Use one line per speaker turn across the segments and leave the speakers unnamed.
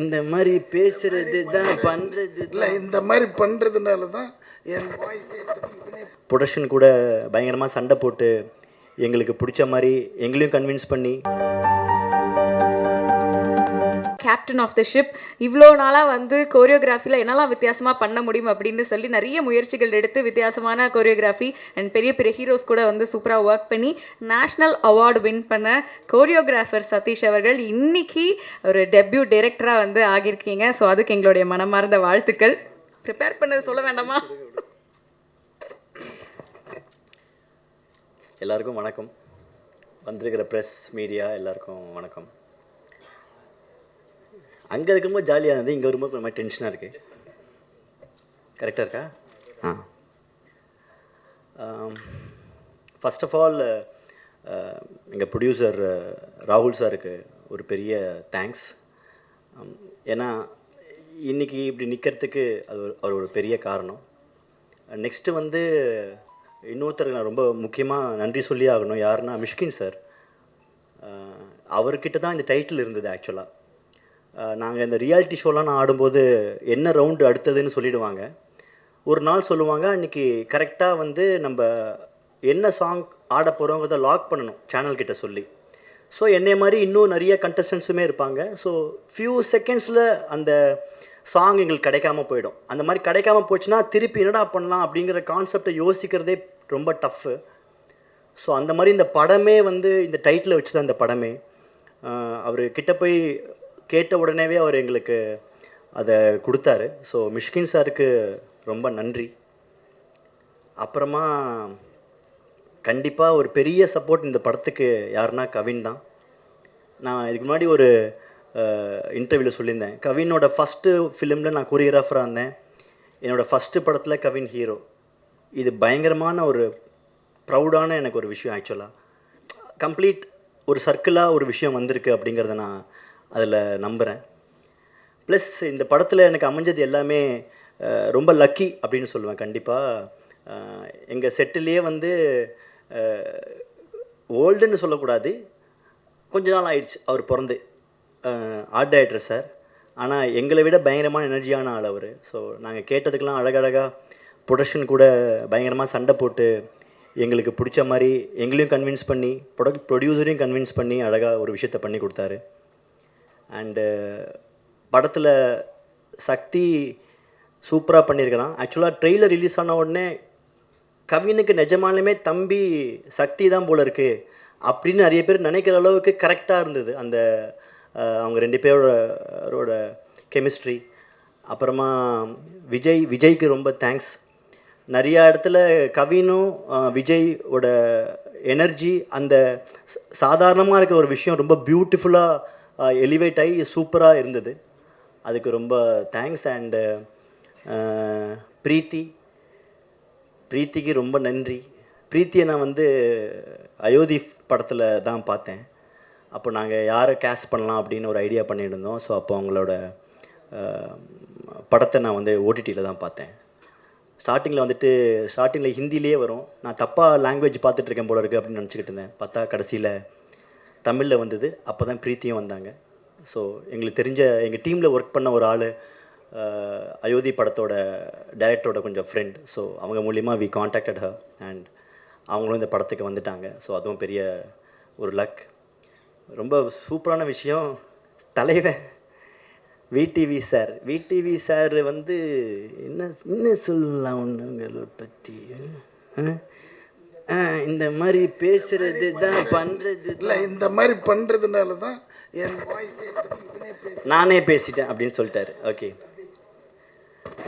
இந்த மாதிரி பேசுறது தான் பண்ணுறது
இல்லை, இந்த மாதிரி பண்ணுறதுனால தான் என்
ப்ரொடக்ஷன் கூட பயங்கரமாக சண்டை போட்டு எங்களுக்கு பிடிச்ச மாதிரி எங்களையும் கன்வின்ஸ் பண்ணி
கேப்டன் ஆஃப் த ஷிப் இவ்வளோ நாளாக வந்து கோரியோகிராஃபியில் என்னெல்லாம் வித்தியாசமாக பண்ண முடியும் அப்படின்னு சொல்லி நிறைய முயற்சிகள் எடுத்து வித்தியாசமான கோரியோகிராஃபி அண்ட் பெரிய பெரிய ஹீரோஸ் கூட வந்து சூப்பராக ஒர்க் பண்ணி நேஷ்னல் அவார்டு வின் பண்ண கோரியோகிராஃபர் சதீஷ் அவர்கள் இன்னைக்கு ஒரு டெபியூ டைரக்டராக வந்து ஆகியிருக்கீங்க. ஸோ அதுக்கு எங்களுடைய மனமார்ந்த வாழ்த்துக்கள். ப்ரிப்பேர் பண்ணது சொல்ல வேண்டாமா?
எல்லாருக்கும் வணக்கம். வந்திருக்கிற ப்ரெஸ் மீடியா எல்லாருக்கும் வணக்கம். அங்கே இருக்கும்போது ஜாலியாக இருந்தது, இங்கே வரும்போது ரொம்ப டென்ஷனாக இருக்குது. கரெக்டாக இருக்கா? ஃபர்ஸ்ட் ஆஃப் ஆல் எங்கள் ப்ரொடியூசர் ராகுல் சாருக்கு ஒரு பெரிய தேங்க்ஸ். ஏன்னா இன்றைக்கி இப்படி நிற்கிறதுக்கு அவர் ஒரு பெரிய காரணம். நெக்ஸ்ட்டு வந்து இன்னொருத்தருக்கு நான் ரொம்ப முக்கியமாக நன்றி சொல்லி ஆகணும். யாருன்னா மிஷ்கின் சார். அவர்கிட்ட தான் இந்த டைட்டில் இருந்தது. ஆக்சுவலாக நாங்கள் இந்த ரியாலிட்டி ஷோலாம் நான் ஆடும்போது என்ன ரவுண்டு அடுத்ததுன்னு சொல்லிவிடுவாங்க. ஒரு நாள் சொல்லுவாங்க, அன்றைக்கி கரெக்டாக வந்து நம்ம என்ன சாங் ஆட போகிறோங்கிறத லாக் பண்ணணும் சேனல்கிட்ட சொல்லி. ஸோ என்னை மாதிரி இன்னும் நிறைய கண்டஸ்டன்ஸுமே இருப்பாங்க. ஸோ ஃபியூ செகண்ட்ஸில் அந்த சாங் எங்களுக்கு கிடைக்காம போயிடும். அந்த மாதிரி கிடைக்காம போச்சுன்னா திருப்பி என்னடா பண்ணலாம் அப்படிங்கிற கான்செப்டை யோசிக்கிறதே ரொம்ப டஃப்பு. ஸோ அந்த மாதிரி இந்த படமே வந்து இந்த டைட்டில் வச்சு தான் இந்த படமே. அவர் கிட்ட போய் கேட்ட உடனேவே அவர் எங்களுக்கு அதை கொடுத்தாரு. ஸோ மிஷ்கின் சாருக்கு ரொம்ப நன்றி. அப்புறமா கண்டிப்பாக ஒரு பெரிய சப்போர்ட் இந்த படத்துக்கு யாருன்னா கவின் தான். நான் இதுக்கு முன்னாடி ஒரு இன்டர்வியூவில் சொல்லியிருந்தேன், கவினோட ஃபஸ்ட்டு ஃபிலிமில் நான் கொரியோகிராஃபராக இருந்தேன். என்னோடய ஃபஸ்ட்டு படத்தில் கவின் ஹீரோ. இது பயங்கரமான ஒரு ப்ரௌடான எனக்கு ஒரு விஷயம். ஆக்சுவலாக கம்ப்ளீட் ஒரு சர்க்கிளாக ஒரு விஷயம் வந்திருக்கு அப்படிங்கிறத நான் அதில் நம்புகிறேன். ப்ளஸ் இந்த படத்தில் எனக்கு அமைஞ்சது எல்லாமே ரொம்ப லக்கி அப்படின்னு சொல்லுவேன். கண்டிப்பாக எங்கள் செட்டிலேயே வந்து ஓல்டுன்னு சொல்லக்கூடாது, கொஞ்ச நாள் ஆயிடுச்சு அவர் பிறந்து, ஆர்ட் டைரக்டர் சார். ஆனால் எங்களை விட பயங்கரமான எனர்ஜியான ஆள் அவர். ஸோ நாங்கள் கேட்டதுக்கெலாம் அழகழகாக ப்ரொடக்ஷன் கூட பயங்கரமாக சண்டை போட்டு எங்களுக்கு பிடிச்ச மாதிரி எங்களையும் கன்வின்ஸ் பண்ணி ப்ரொடியூசரையும் கன்வின்ஸ் பண்ணி அழகாக ஒரு விஷயத்தை பண்ணி கொடுத்தாரு. அண்டு படத்தில் சக்தி சூப்பராக பண்ணியிருக்கிறான். ஆக்சுவலாக ட்ரெய்லர் ரிலீஸ் ஆன உடனே கவினுக்கு நிஜமாலுமே தம்பி சக்தி தான் போல் இருக்குது அப்படின்னு நிறைய பேர் நினைக்கிற அளவுக்கு கரெக்டாக இருந்தது அந்த அவங்க ரெண்டு பேரோட கெமிஸ்ட்ரி. அப்புறமா விஜய்க்கு ரொம்ப தேங்க்ஸ். நிறையா இடத்துல கவினும் விஜயோட எனர்ஜி அந்த சாதாரணமாக இருக்க ஒரு விஷயம் ரொம்ப பியூட்டிஃபுல்லாக எலிவேட் ஆகி சூப்பராக இருந்தது. அதுக்கு ரொம்ப தேங்க்ஸ். அண்டு பிரீத்திக்கு ரொம்ப நன்றி. பிரீத்தியை நான் வந்து அயோத்தி படத்தில் தான் பார்த்தேன். அப்போ நாங்கள் யாரை கேஸ்ட் பண்ணலாம் அப்படின்னு ஒரு ஐடியா பண்ணியிருந்தோம். ஸோ அப்போ அவங்களோட படத்தை நான் வந்து ஓடிடியில் தான் பார்த்தேன். ஸ்டார்டிங்கில் ஹிந்திலேயே வரும். நான் தப்பாக லாங்குவேஜ் பார்த்துட்ருக்கேன் போல இருக்குது அப்படின்னு நினச்சிக்கிட்டு இருந்தேன். பார்த்தா கடைசியில் தமிழில் வந்தது. அப்போ தான் பிரீத்தியும் வந்தாங்க. ஸோ எங்களுக்கு தெரிஞ்ச எங்கள் டீமில் ஒர்க் பண்ண ஒரு ஆள் அயோத்தி படத்தோட டைரக்டரோட கொஞ்சம் ஃப்ரெண்ட். ஸோ அவங்க மூலிமா வி காண்டாக்டட் ஹர் அண்ட் அவங்களும் இந்த படத்துக்கு வந்துட்டாங்க. ஸோ அதுவும் பெரிய ஒரு லக். ரொம்ப சூப்பரான விஷயம். தலைவன் விடிவி சார் வந்து என்ன சொல்லலாம் ஒன்றுங்களை பற்றி, இந்த மாதிரி பேசுறது தான் பண்ணுறது
இல்லை, இந்த மாதிரி பண்ணுறதுனால தான் என்
நானே பேசிட்டேன் அப்படின்னு சொல்லிட்டாரு. ஓகே,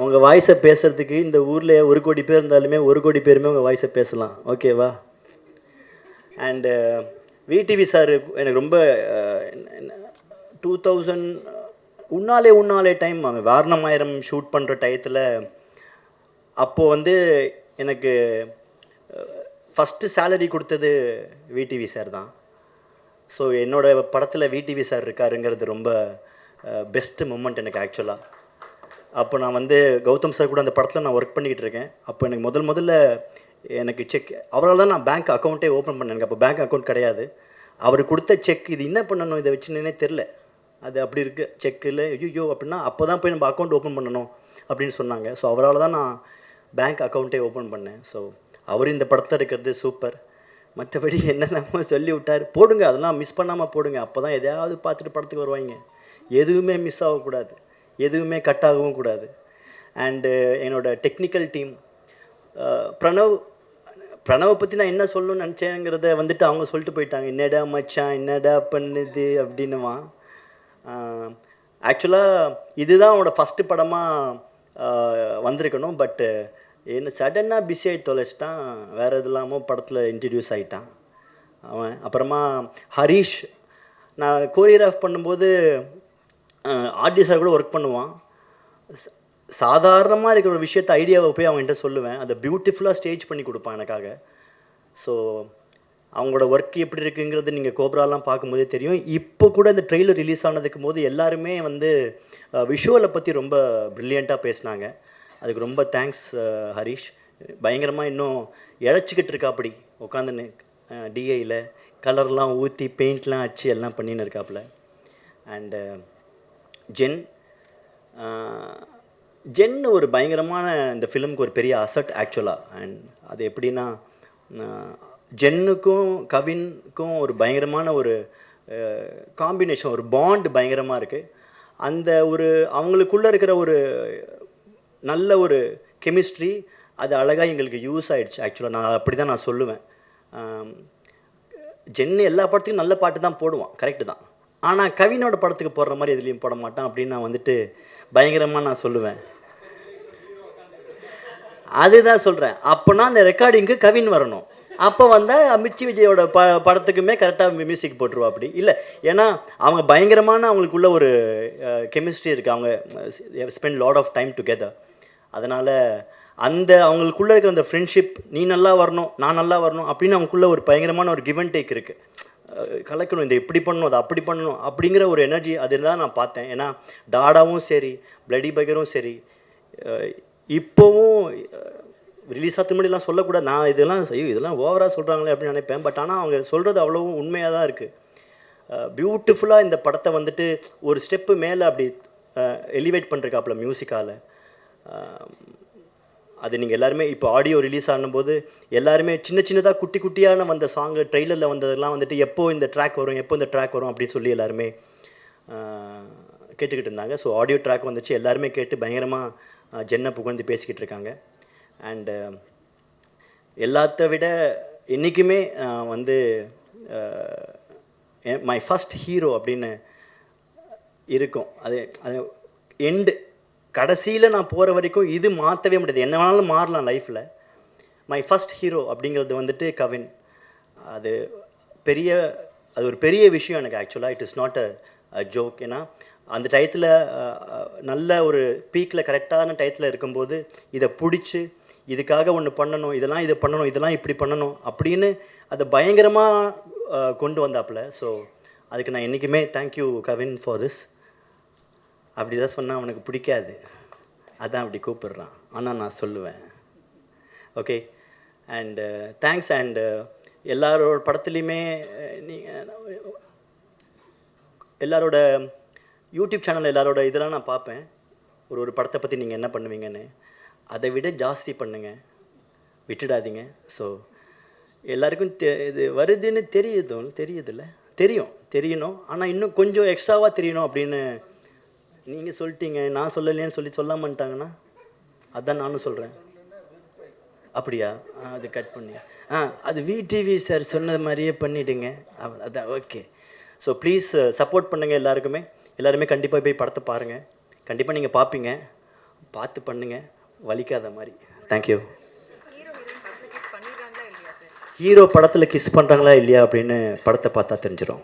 உங்கள் வாய்ஸை பேசுகிறதுக்கு இந்த ஊரில் 1 கோடி பேர் இருந்தாலுமே 1 கோடி பேருமே உங்கள் வாய்ஸை பேசலாம். ஓகேவா? அண்டு விடிவி சார் எனக்கு ரொம்ப 2000 உன்னாலே டைம் வாரணமாயிரம் ஷூட் பண்ணுற டயத்தில் அப்போது வந்து எனக்கு ஃபஸ்ட்டு சேலரி கொடுத்தது விடிவி சார் தான். ஸோ என்னோடய படத்தில் விடிவி சார் இருக்காருங்கிறது ரொம்ப பெஸ்ட்டு மூமெண்ட் எனக்கு ஆக்சுவலாக. அப்போ நான் வந்து கௌதம் சார் கூட அந்த படத்தில் நான் ஒர்க் பண்ணிக்கிட்டு இருக்கேன். அப்போ எனக்கு முதல்ல எனக்கு செக் அவரால் தான் நான் பேங்க் அக்கௌண்ட்டே ஓப்பன் பண்ணேன். எனக்கு அப்போ பேங்க் அக்கௌண்ட் கிடையாது. அவர் கொடுத்த செக் இது என்ன பண்ணணும் இதை வச்சுன்னே தெரில. அது அப்படி இருக்குது செக்கில் ஐயோ அப்படின்னா அப்போ தான் போய் நம்ம அக்கௌண்ட் ஓப்பன் பண்ணணும் அப்படின்னு சொன்னாங்க. ஸோ அவரால் தான் நான் பேங்க் அக்கௌண்ட்டே ஓப்பன் பண்ணேன். ஸோ அவர் இந்த படத்தில் இருக்கிறது சூப்பர். மற்றபடி என்னென்னமோ சொல்லி விட்டார். போடுங்க, அதெல்லாம் மிஸ் பண்ணாமல் போடுங்க. அப்போ தான் எதையாவது பார்த்துட்டு படத்துக்கு வருவாங்க. எதுவுமே மிஸ் ஆகக்கூடாது, எதுவுமே கட் ஆகவும் கூடாது. அண்டு என்னோட டெக்னிக்கல் டீம் பிரணவை பற்றி நான் என்ன சொல்லணும்னு நினச்சேங்கிறத வந்துட்டு அவங்க சொல்லிட்டு போயிட்டாங்க. என்னடா மச்சான், என்னடா பண்ணுது அப்படின்னுவான். ஆக்சுவலாக இதுதான் அவனோட ஃபஸ்ட்டு படமாக வந்திருக்கணும். பட்டு என்ன சடனாக பிஸி ஆகி தொலைச்சிட்டான். வேறு எது இல்லாமல் படத்தில் இன்ட்ரடியூஸ் ஆகிட்டான் அவன். அப்புறமா ஹரீஷ், நான் கோரியோகிராஃப் பண்ணும்போது ஆர்டிஸ்டாக கூட ஒர்க் பண்ணுவான். சாதாரணமாக இருக்கிற ஒரு விஷயத்தை ஐடியாவை போய் அவங்ககிட்ட சொல்லுவேன். அதை பியூட்டிஃபுல்லாக ஸ்டேஜ் பண்ணி கொடுப்பான் எனக்காக. ஸோ அவங்களோட ஒர்க் எப்படி இருக்குங்கிறது நீங்கள் கோப்ராலாம் பார்க்கும்போதே தெரியும். இப்போ கூட இந்த ட்ரெய்லர் ரிலீஸ் ஆனதுக்கும் போது எல்லாருமே வந்து விஷுவலை பற்றி ரொம்ப ப்ரில்லியண்ட்டாக பேசினாங்க. அதுக்கு ரொம்ப தேங்க்ஸ் ஹரீஷ். பயங்கரமாக இன்னும் இழைச்சிக்கிட்டு இருக்காப்படி உட்காந்துன்னு டிஐயில் கலர்லாம் ஊற்றி பெயிண்ட்லாம் அடிச்சு எல்லாம் பண்ணின்னு இருக்காப்புல. அண்டு ஜென் ஒரு பயங்கரமான இந்த ஃபிலிமுக்கு ஒரு பெரிய அசட் ஆக்சுவலாக. அண்ட் அது எப்படின்னா ஜென்னுக்கும் கவினுக்கும் ஒரு பயங்கரமான ஒரு காம்பினேஷன், ஒரு பாண்ட் பயங்கரமாக இருக்குது. அந்த ஒரு அவங்களுக்குள்ளே இருக்கிற ஒரு நல்ல ஒரு கெமிஸ்ட்ரி அது அழகாக எங்களுக்கு யூஸ் ஆகிடுச்சு. ஆக்சுவலாக நான் அப்படி தான் நான் சொல்லுவேன். ஜென்னு எல்லா படத்துக்கும் நல்ல பாட்டு தான் போடுவான், கரெக்டு தான். ஆனால் கவினோட படத்துக்கு போடுற மாதிரி எதுலேயும் போட மாட்டான் அப்படின்னு நான் வந்துட்டு பயங்கரமாக நான் சொல்லுவேன். அதுதான் சொல்கிறேன். அப்போனா அந்த ரெக்கார்டிங்க்கு கவின் வரணும். அப்போ வந்தால் மிர்ச்சி விஜயோட படத்துக்குமே கரெக்டாக மியூசிக் போட்டுருவா. அப்படி இல்லை, ஏன்னா அவங்க பயங்கரமான அவங்களுக்குள்ள ஒரு கெமிஸ்ட்ரி இருக்குது. அவங்க spend lot of time together. அதனால் அந்த அவங்களுக்குள்ளே இருக்கிற அந்த ஃப்ரெண்ட்ஷிப், நீ நல்லா வரணும் நான் நல்லா வரணும் அப்படின்னு அவங்களுக்குள்ள ஒரு பயங்கரமான ஒரு கிவ் அண்ட் டேக் இருக்குது. கலக்கணும், இந்த இப்படி பண்ணணும் அதை அப்படி பண்ணணும் அப்படிங்கிற ஒரு எனர்ஜி அது தான் நான் பார்த்தேன். ஏன்னா டாடாவும் சரி, பிளடி பைகரும் சரி, இப்போவும் ரிலீஸ் ஆகிறதுக்கு முன்னாடிலாம் சொல்லக்கூடாது. நான் இதெல்லாம் ஓவராக சொல்கிறாங்களே அப்படின்னு நினைப்பேன். பட் ஆனால் அவங்க சொல்கிறது அவ்வளவும் உண்மையாக தான் இருக்குது. பியூட்டிஃபுல்லாக இந்த படத்தை வந்துட்டு ஒரு ஸ்டெப்பு மேலே அப்படி எலிவேட் பண்ணுறக்காப்புல மியூசிக்கால். அது நீங்கள் எல்லாருமே இப்போ ஆடியோ ரிலீஸ் ஆகும்போது எல்லாருமே சின்ன சின்னதாக குட்டி குட்டியான வந்த சாங்கு ட்ரெய்லரில் வந்ததெல்லாம் வந்துட்டு எப்போ இந்த ட்ராக் வரும் அப்படின்னு சொல்லி எல்லாருமே கேட்டுக்கிட்டு இருந்தாங்க. ஸோ ஆடியோ ட்ராக் வந்துச்சு, எல்லாருமே கேட்டு பயங்கரமாக ஜென்னை புகழ்ந்து பேசிக்கிட்டு இருக்காங்க. அண்டு எல்லாத்த விட என்றைக்குமே வந்து மை ஃபஸ்ட் ஹீரோ அப்படின்னு இருக்கும். அது எண்டு கடைசியில் நான் போகிற வரைக்கும் இது மாற்றவே முடியாது. என்ன வேணாலும் மாறலாம் லைஃப்பில். மை ஃபஸ்ட் ஹீரோ அப்படிங்கிறது வந்துட்டு கவின். அது ஒரு பெரிய விஷயம் எனக்கு. ஆக்சுவலாக it is not a joke. ஏன்னா அந்த டயத்தில் நல்ல ஒரு பீக்கில் கரெக்டான டயத்தில் இருக்கும்போது இதை பிடிச்சி இதுக்காக ஒன்று பண்ணணும், இதை பண்ணணும், இதெல்லாம் இப்படி பண்ணணும் அப்படின்னு அதை பயங்கரமாக கொண்டு வந்தாப்புல. ஸோ அதுக்கு நான் என்றைக்குமே தேங்க்யூ கவின் ஃபார் திஸ். அப்படி தான் சொன்னால் அவனுக்கு பிடிக்காது, அதான் அப்படி கூப்பிடுறான். ஆனால் நான் சொல்லுவேன். Okay, and thanks. அண்டு எல்லாரோட படத்துலேயுமே எல்லாரோட யூடியூப் சேனல் எல்லாரோட இதெல்லாம் நான் பார்ப்பேன். ஒரு படத்தை பற்றி நீங்கள் என்ன பண்ணுவீங்கன்னு. அதை விட ஜாஸ்தி பண்ணுங்கள், விட்டுடாதீங்க. ஸோ எல்லாருக்கும் இது வருதுன்னு தெரியுதில்ல, தெரியணும். ஆனால் இன்னும் கொஞ்சம் எக்ஸ்ட்ராவாக தெரியணும் அப்படின்னு நீங்கள் சொல்லிட்டீங்க. நான் சொல்லலைன்னு சொல்லாமட்டாங்கன்னா அதான் நானும் சொல்கிறேன். அப்படியா? அது கட் பண்ணி அது விடிவி சார் சொன்னது மாதிரியே பண்ணிவிடுங்க. அதான் ஓகே. ஸோ ப்ளீஸ் சப்போர்ட் பண்ணுங்கள் எல்லாருமே கண்டிப்பாக போய் படத்தை பாருங்கள். கண்டிப்பாக நீங்கள் பார்ப்பீங்க, பார்த்து பண்ணுங்கள், வலிக்காத மாதிரி. தேங்க்யூ. ஹீரோ படத்தில் கிஸ் பண்ணுறாங்களா இல்லையா அப்படின்னு படத்தை பார்த்தா தெரிஞ்சிடும்.